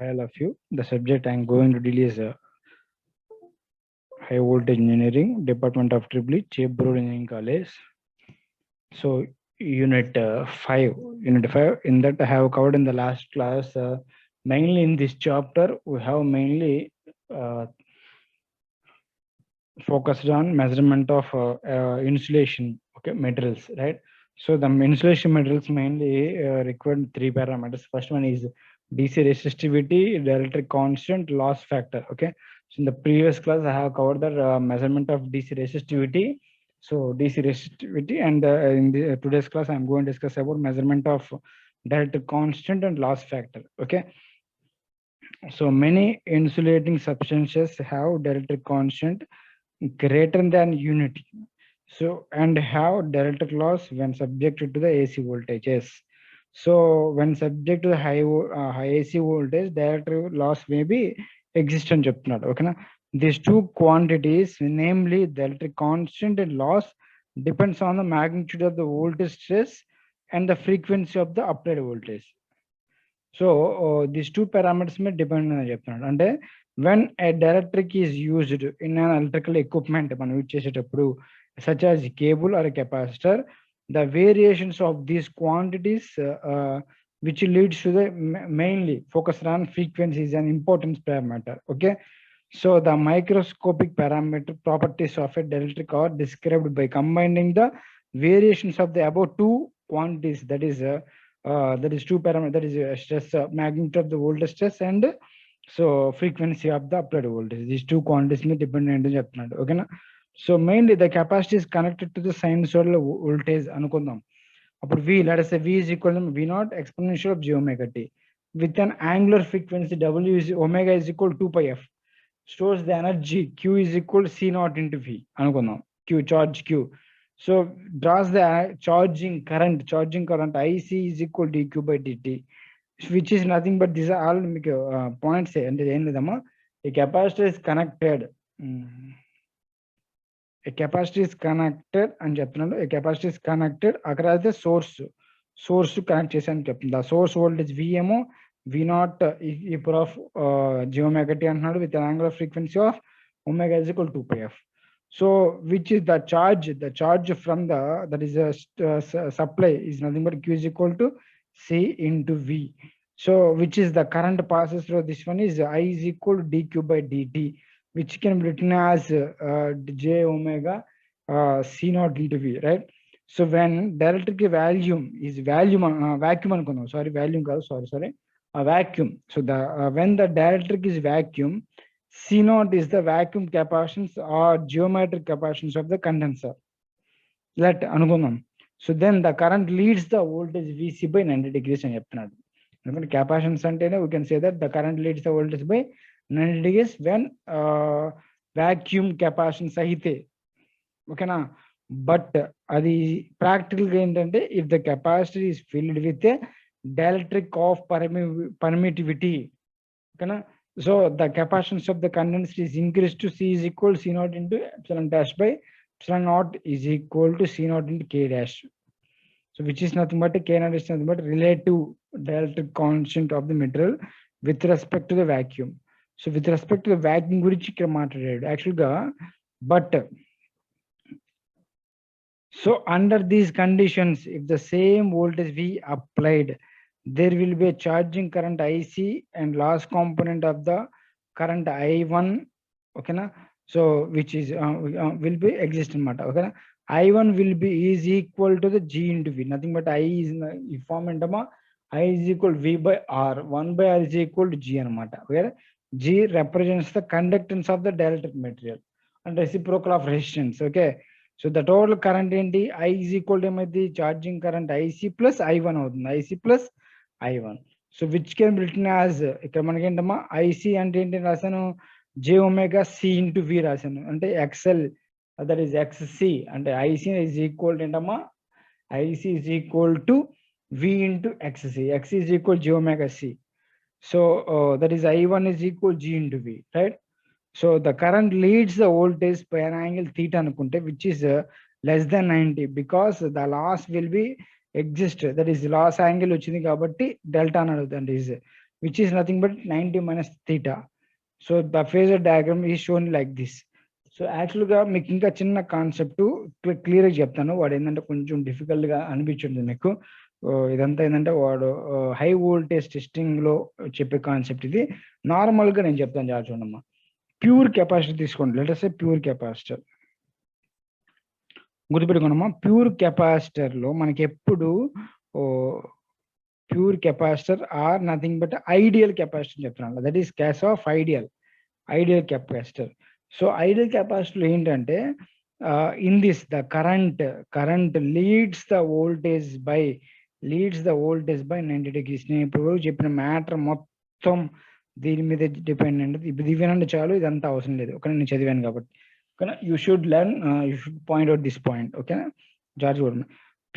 Hi all of you. The subject I'm going to deal is high voltage engineering, Department of Tripoli, Chebrood Engineering College. So unit 5, unit 5. In that I have covered in the last class. Mainly in this chapter, we have mainly uh, focused on measurement of insulation, okay, materials, right? So the insulation materials mainly require three parameters. First one is DC resistivity, dielectric constant, loss factor. Okay. So in the previous class, I have covered the measurement of DC resistivity. So DC resistivity, and in the today's class, I'm going to discuss about measurement of dielectric constant and loss factor. Okay. So many insulating substances have dielectric constant greater than unity. So and have dielectric loss when subjected to the AC voltages. So when subject to the high AC voltage, dielectric loss may be existent. Okay, these two quantities, namely the electric constant and loss, depends on the magnitude of the voltage stress and the frequency of the applied voltage. So these two parameters may depend on చెప్తున్నాడు అంటే when a dielectric is used in an electrical equipment మనం use చేసేటప్పుడు such as cable or a capacitor, the variations of these quantities which leads to the mainly focused on frequencies and importance parameter. Okay, so the microscopic parameter properties of a dielectric are described by combining the variations of the above two quantities, that is two parameters, that is stress magnitude of the voltage stress and so frequency of the applied voltage. These two quantities may depend on the చెప్తున్నాడు. ఓకేనా. So mainly the capacity is connected to the sinusoidal voltage అనుకుందాం. అప్పుడు V, let us say V is equal to V naught exponential of j omega t with an angular frequency W is omega is equal to 2 pi f. Stores the energy Q is equal to C naught into V అనుకుందాం. Q charge Q. So draws the charging current IC is equal to dq by dt, which is nothing but these are all points. And a capacitor is connected. A capacitor is connected and a capacitor is connected across the source to connect చేసాను చెప్తుంది. The source voltage V ఏమో V naught e power of j omega t అంటున్నాడు with an angular frequency of omega is equal to 2 pi f. So which is the charge? The charge from the that is a supply is nothing but Q is equal to C into V. So which is the current passes through this one is I is equal to dq by dt, which can be written as j omega C naught into V, right? So when dielectric volume is vacuum అనుకున్నాం, vacuum. So the when the dielectric is vacuum, C naught is the vacuum capacitance or geometric capacitance of the condenser. Let అనుకుందాం. So then the current leads the voltage VC by 90 degrees అని చెప్తున్నాడు. ఎందుకంటే capacitance అంటేనే we can say that the current leads the voltage by 90 degrees when vacuum capacitance అయితే. ఓకేనా. But అది ప్రాక్టికల్గా ఏంటంటే if the capacitor is filled with a dielectric of permittivity, ఓకేనా. So the capacitance of the condenser is increased to C is equal to C naught into epsilon dash by epsilon naught is equal to C naught into K dash. So which is nothing but K naught is nothing but relative dielectric constant of the material with respect to the vacuum. So with respect to the vacuum గురించి ఇక్కడ మాట్లాడాడు యాక్చువల్గా. But so under these conditions, if the same voltage V applied, there will be a charging current IC and loss component of the current I1. Okay na? So which is will be existent matter. Okay na? I1 will be is equal to the G into V, nothing but I is in the form and I is equal to V by R, 1 by R is equal to G anamata, where G represents the conductance of the dielectric material and reciprocal of resistance. Okay. So the total current ఏంటి I is equal to ఏమైంది charging current IC plus I1 అవుతుంది, IC plus I1. So which can be written as ఇక్కడ మనకి ఏంటమ్మా IC అంటే ఏంటి రాశాను j omega C into V రాశాను, అంటే XL that is XC అంటే IC is equal to ఏంటమ్మా IC is equal to V into XC, X is equal to j omega C. So that is I1 is equal to G into V, right? So the current leads the voltage by an angle theta anukunte, which is less than 90, because the loss will be exist, that is loss angle వచ్చింది కాబట్టి delta అని అడుగుతుంది, is which is nothing but 90 minus theta. So the phasor diagram is shown like this. So యాక్చువల్గా మీకు ఇంకా చిన్న concept క్లియర్గా చెప్తాను. వాడు ఏంటంటే కొంచెం డిఫికల్ట్గా అనిపించింది మీకు. ఇదంతా ఏంటంటే వాడు హై వోల్టేజ్ టెస్టింగ్లో చెప్పే కాన్సెప్ట్ ఇది. నార్మల్గా నేను చెప్తాను చాలా చూడమ్మా. ప్యూర్ కెపాసిటర్ తీసుకోండి. లెట్ సే ప్యూర్ కెపాసిటర్ గుర్తుపెట్టుకోండమ్మా. ప్యూర్ కెపాసిటర్లో మనకి ఎప్పుడు pure capacitor are nothing but ideal capacitor చెప్తున్నాను. That is case of ideal capacitor. So ideal capacitor ఏంటంటే in this the current leads the voltage by 90 degrees. నేను ఇప్పుడు చెప్పిన మ్యాటర్ మొత్తం దీని మీద డిపెండ్ అంటే ఇప్పుడు ఇవేనంటే చాలు, ఇదంతా అవసరం లేదు. ఓకే, నేను చదివాను కాబట్టి. ఓకేనా, you should learn, you should point out this point. ఓకేనా, జార్జ్ కూడా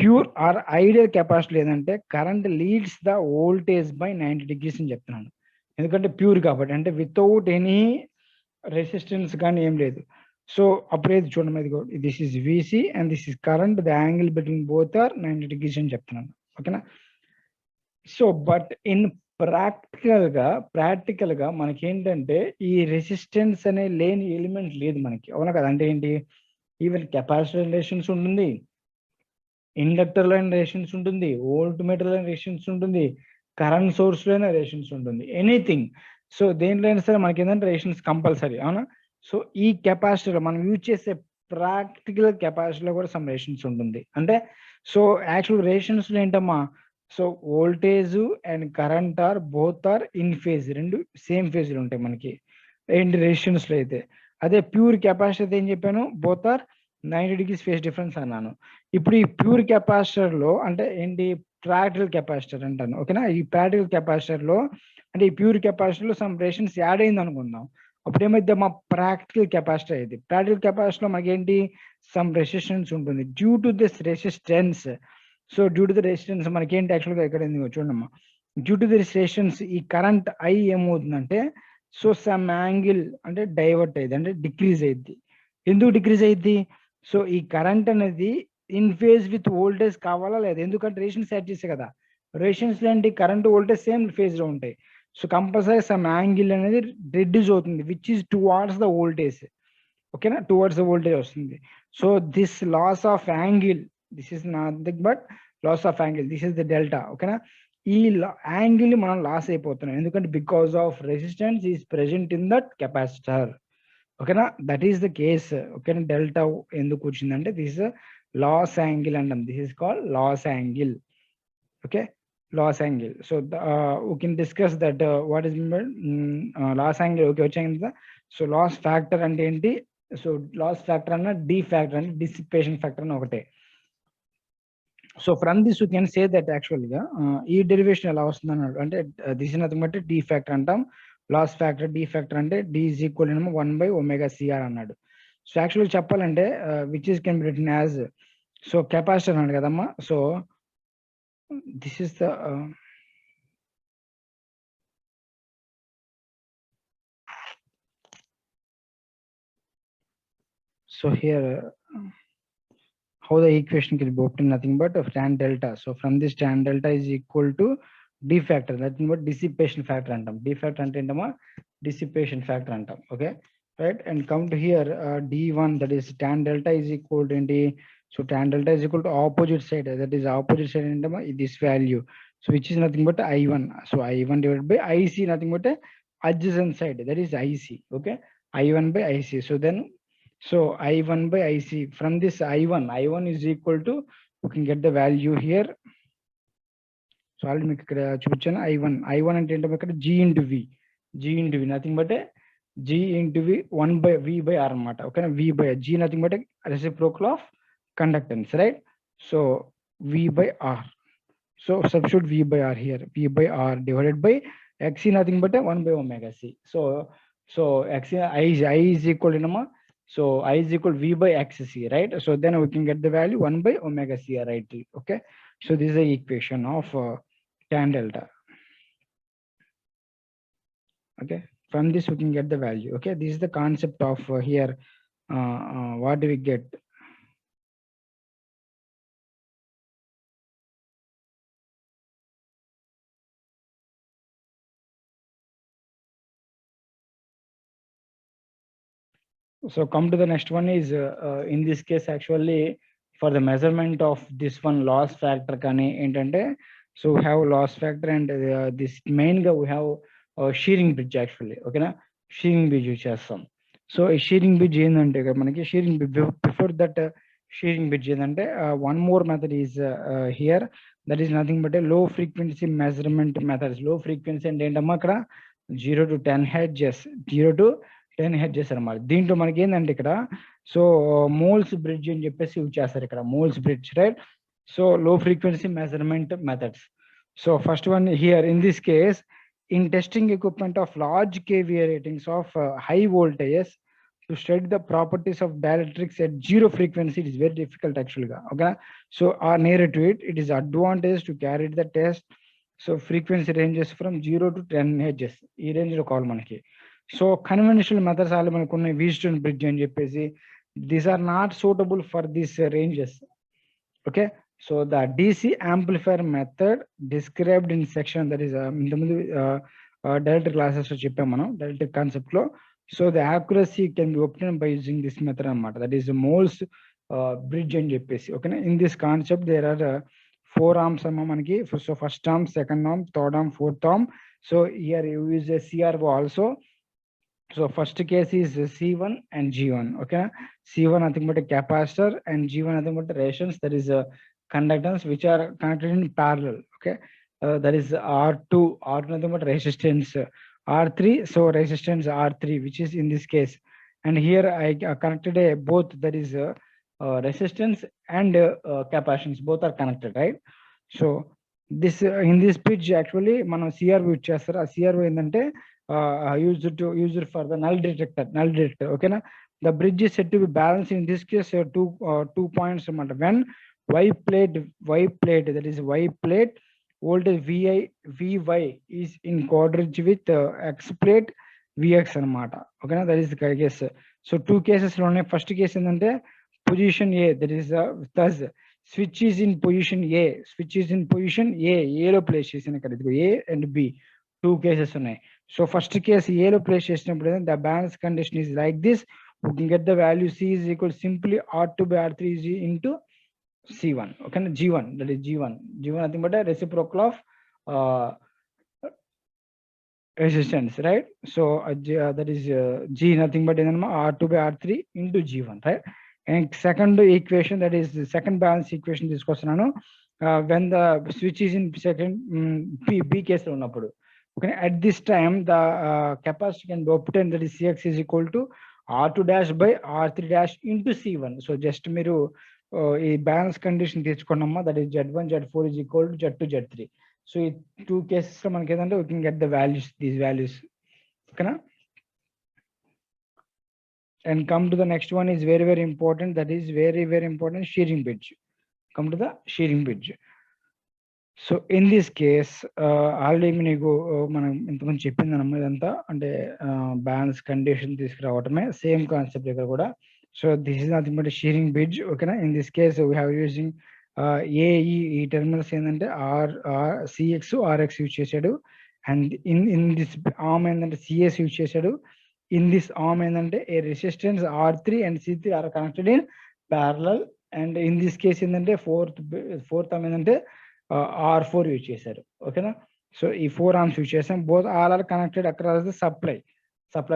ప్యూర్ ఆర్ ఐడియల్ కెపాసిటీ లేదంటే current leads the voltage by 90 degrees అని చెప్తున్నాను. ఎందుకంటే ప్యూర్ కాబట్టి, అంటే వితౌట్ ఎనీ రెసిస్టెన్స్ కానీ ఏం లేదు. సో అప్పుడేది చూడండి, ఇది this is VC and this is current, the angle between both are 90 degrees అని చెప్తున్నాను. ఓకేనా. సో బట్ ఇన్ ప్రాక్టికల్ గా మనకి ఏంటంటే ఈ రెసిస్టెన్స్ అనే లేని ఎలిమెంట్ లేదు మనకి. అవునా కదా? అంటే ఏంటి, ఈవెన్ కెపాసిటర్ రిలేషన్స్ ఉంటుంది, ఇండక్టర్ లో రిలేషన్స్ ఉంటుంది, వోల్ట్ మీటర్ లో రిలేషన్స్ ఉంటుంది, కరెంట్ సోర్స్ లో రిలేషన్స్ ఉంటుంది, ఎనీథింగ్. సో దేంట్లో అయినా సరే మనకి ఏంటంటే రిలేషన్స్ కంపల్సరీ. అవునా? సో ఈ కెపాసిటర్ మనం యూజ్ చేసే ప్రాక్టికల్ కెపాసిటీలో కూడా సమ్ రిలేషన్స్ ఉంటుంది. అంటే సో యాక్చువల్ రిలేషన్స్ లో ఏంటమ్మా, so voltage and current are both are in phase, రెండు సేమ్ ఫేజ్ లో ఉంటాయి మనకి ఏంటి రెసిస్టెన్స్ లో అయితే. అదే ప్యూర్ కెపాసిటర్ ఏం చెప్పాను, both are 90 degrees phase difference అన్నాను. ఇప్పుడు ఈ ప్యూర్ కెపాసిటర్ లో అంటే ఏంటి, ప్రాక్టికల్ కెపాసిటర్ అంటాను. ఓకేనా, ఈ ప్రాక్టికల్ కెపాసిటర్ లో అంటే ఈ ప్యూర్ కెపాసిటర్ లో సమ్ రెసిస్టెన్స్ యాడ్ అయింది అనుకుందాం. అప్పుడు ఏమైతే మా ప్రాక్టికల్ కెపాసిటర్ అయింది. ప్రాక్టికల్ కెపాసిటర్ లో మనకి ఏంటి, సమ్ రెసిస్టెన్స్ ఉంటుంది. Due to this resistance, so due to the resistance మనకి ఏంటి యాక్చువల్గా ఎక్కడ చూడమ్మా, డ్యూ టు ది రెసిస్టెన్స్ ఈ కరెంట్ ఐ ఏమవుతుందంటే, సో సమ్ యాంగిల్ అంటే డైవర్ట్ అయ్యింది, అంటే డిక్రీజ్ అయ్యింది. ఎందుకు డిక్రీజ్ అయ్యింది? సో ఈ కరెంట్ అనేది ఇన్ ఫేజ్ విత్ వోల్టేజ్ కావాలా లేదా? ఎందుకంటే రేషన్స్ యాడ్ చేసే కదా. రేషన్స్ ఏంటి, కరెంట్ వోల్టేజ్ సేమ్ ఫేజ్ లో ఉంటాయి. సో కంపల్సరీ సమ్ యాంగిల్ అనేది రెడ్యూస్ అవుతుంది, which is towards the voltage. ఓకేనా, టువార్డ్స్ ద వోల్టేజ్ వస్తుంది. So this loss of angle, this is nothing but loss of angle, this is the delta. ఓకేనా, ఈ angle మనం loss అయిపోతున్నాం ఎందుకంటే because of resistance is present in that capacitor. ఓకేనా, that is the case. ఓకేనా, delta ఎందుకు వచ్చిందంటే this is loss angle అంటాం. This is called loss angle. Okay, loss angle. So we can discuss that what is loss angle. Okay, వచ్చాయి కదా. So loss factor అంటే ఏంటి? So loss factor అన్న D factor అంటే dissipation factor అని ఒకటే. So from this you can say that యాక్చువల్గా ఈ డెరివేషన్ ఎలా వస్తుంది అన్నాడు అంటే this is nothing but D factor అంటాం. లాస్ ఫ్యాక్టర్ డి ఫ్యాక్టర్ అంటే డి ఈజ్ ఈక్వల్ 1/ωCR అన్నాడు. సో యాక్చువల్గా చెప్పాలంటే which is can be written as, so capacitor అన్నాడు కదమ్మా. So this is the so here how the equation can be obtained, nothing but tan delta. So from this tan delta is equal to d factor, nothing but dissipation factor antam. D factor ante entama dissipation factor antam. Okay, right, and come to here d1, that is tan delta is equal to enti, so tan delta is equal to opposite side, that is opposite side entama this value, so which is nothing but I1. So I1 divided by IC, nothing but adjacent side, that is IC. Okay, I1 by IC. So then so I1 by IC, from this I1 is equal to, we can get the value here. So already మీకు ఇక్కడ చూపించాను. I1 అంటే ఏంటో ఇక్కడ G into V, nothing but G into V 1/V by R అన్నమాట. ఓకేనా, V by G nothing but reciprocal of conductance, right? So V by R. So substitute V by R here, V by R divided by XC, nothing but 1/ωc. So XC I is equal to so I is equal V by XC, right? So then we can get the value 1/ωc, right? Okay, so this is the equation of tan delta. Okay, from this we can get the value. Okay, this is the concept of here. What do we get? So come to the next one is in this case actually for the measurement of this one loss factor kani entante, so we have loss factor and this main we have shearing bridge actually, okay na, shearing bridge use chestam. So a shearing bridge endante manaki shearing before that shearing bridge endante one more method is here, that is nothing but a low frequency measurement methods. Low frequency and ఏంటమ్మా అక్కడ 0 to 10 hertz, 0 to 10 hedges అనమాట. దీంట్లో మనకి ఏంటంటే ఇక్కడ so moles bridge అని చెప్పేసి use చేస్తారు ఇక్కడ, మోల్స్ బ్రిడ్జ్, రైట్. సో లో frequency measurement methods. So first one here in this case in testing equipment of large kVA ratings of high voltages to study the properties of dielectrics at zero frequency, it is very difficult actually, okay. So our nearer to it, it is advantage to carry the test. So frequency ranges from 0 to 10 hertz, ee range lo call manaki. So conventional methods all manakunna Wheatstone bridge అని చెప్పేసి, these are not suitable for these ranges, okay. So the DC amplifier method described in section, that is ఇంతకుముందు dielectric classes లో చెప్పాం మనం dielectric concept లో. So the accuracy can be obtained by using this method anamata, that is Mole's bridge అని చెప్పేసి, okay. In this concept there are 4 arms amma manaki. So first arm, second arm, third arm, fourth arm. So here you use a CRO also. So first case is C1 and G1, okay. C1 nothing but a capacitor and G1 nothing but resistance, that is conductance which are connected in parallel, okay. That is R2 nothing but resistance, R3, so resistance R3 which is in this case. And here I connected a both, that is resistance and capacitance, both are connected, right. So this in this pitch actually మనం CRO use చేస్తారు. ఆ CRO ఏంటంటే used for the null detector, okay na. The bridge is said to be balanced in this case 2 points anamata. When Y plate, that is Y plate voltage Vy is in quadrature with X plate Vx anamata, okay na. That is the case. So two cases lo unnayi. First case endante position A, that is thus switch is in position A, A lo place chesina ikkada A and B, two cases ఉన్నాయి. So first case A లో place చేసినప్పుడు the balance condition is like this. We can get the value C is equal simply R2 by R3 is into C1, okay. G1, that is G1 nothing but a reciprocal of resistance, right. So that is G nothing but R2 by R3 into G1, right. And second equation, that is the second balance equation తీసుకొస్తున్నాను. When the switch is in second B case లో ఉన్నప్పుడు, okay, at this time the capacity can be obtained, that is Cx is equal to R2 dash by R3 dash into C1. So just మీరు ఈ balance condition తెచ్చుకున్నామా, that is Z1 Z4 is equal to Z2 Z3. So ఈ two cases లో మనకి ఏంటంటే we can get the values, these values, ఓకేనా. And come to the next one is very very important, that is very very important, shearing bridge. Come to the shearing bridge. So in this case already మీకు మనం ఇంతకుముందు చెప్పిందన్నమాట ఇదంతా, అంటే balance condition తీసుకురావటమే, same concept ఇక్కడ కూడా. So this is nothing but shearing bridge, ఓకేనా. In this case we have using ఈ టెర్మినల్స్ ఏంటంటే సిఎక్స్ ఆర్ఎక్స్ యూజ్ చేశాడు. అండ్ ఇన్ దిస్ ఆర్మ్ ఏంటంటే సిఎస్ యూజ్ చేశాడు. ఇన్ దిస్ ఆర్మ్ ఏంటంటే a resistance R3 and C3 are connected in parallel. And in this case ఏంటంటే fourth arm ఏంటంటే R4 use చేశారు, ఓకేనా. సో ఈ 4 ఆర్మ్స్ యూజ్ చేసాం. Both all are connected across the supply